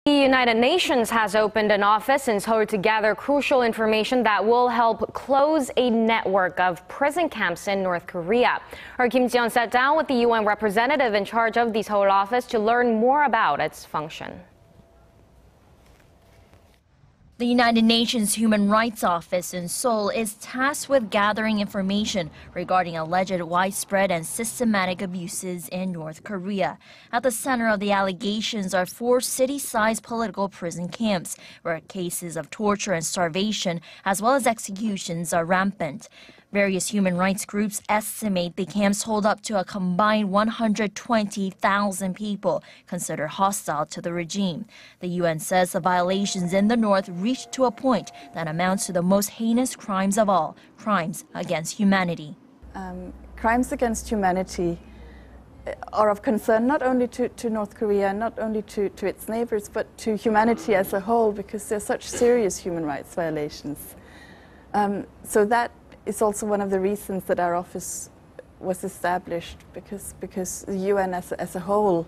The United Nations has opened an office in Seoul to gather crucial information that will help close a network of prison camps in North Korea. Our Kim Ji-yeon sat down with the UN representative in charge of the Seoul office to learn more about its function. The United Nations Human Rights Office in Seoul is tasked with gathering information regarding alleged widespread and systematic abuses in North Korea. At the center of the allegations are 4 city-sized political prison camps, where cases of torture and starvation, as well as executions, are rampant. Various human rights groups estimate the camps hold up to a combined 120,000 people considered hostile to the regime. The UN says the violations in the north reached to a point that amounts to the most heinous crimes of all, crimes against humanity. Crimes against humanity are of concern not only to North Korea, not only to its neighbors, but to humanity as a whole, because they're such serious human rights violations. So that is also one of the reasons that our office was established, because the UN as a whole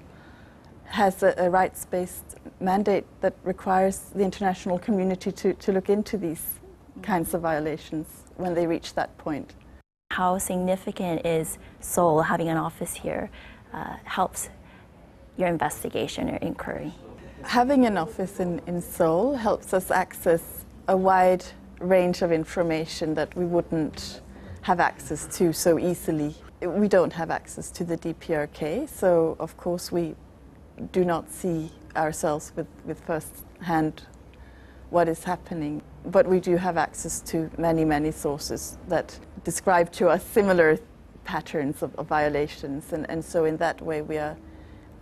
has a rights-based mandate that requires the international community to look into these kinds of violations when they reach that point. How significant is Seoul having an office here helps your investigation or inquiry? Having an office in Seoul helps us access a wide range of information that we wouldn't have access to so easily. We don't have access to the DPRK, so of course we do not see ourselves with first-hand what is happening. But we do have access to many sources that describe to us similar patterns of violations, and so in that way we are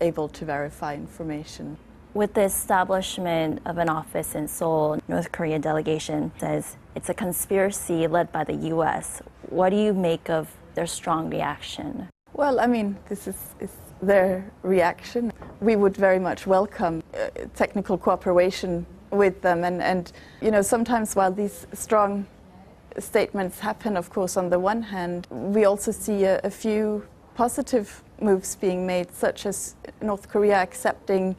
able to verify information. With the establishment of an office in Seoul, North Korea delegation says it's a conspiracy led by the U.S. What do you make of their strong reaction? Well, I mean, this is their reaction. We would very much welcome technical cooperation with them, and you know, sometimes while these strong statements happen, of course, on the one hand, we also see a few positive moves being made, such as North Korea accepting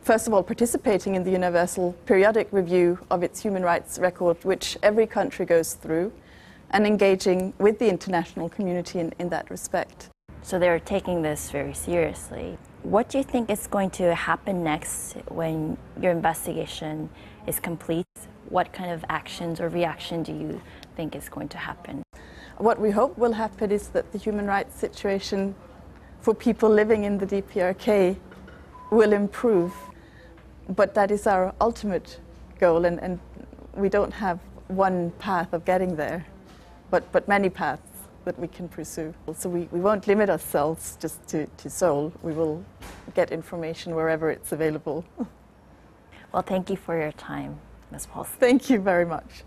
first of all, participating in the Universal Periodic Review of its human rights record, which every country goes through, and engaging with the international community in that respect. So they're taking this very seriously. What do you think is going to happen next when your investigation is complete? What kind of actions or reaction do you think is going to happen? What we hope will happen is that the human rights situation for people living in the DPRK will improve, but that is our ultimate goal, and we don't have one path of getting there, but many paths that we can pursue. So we won't limit ourselves just to Seoul. We will get information wherever it's available. Well, thank you for your time, Ms. Poulsen. Thank you very much.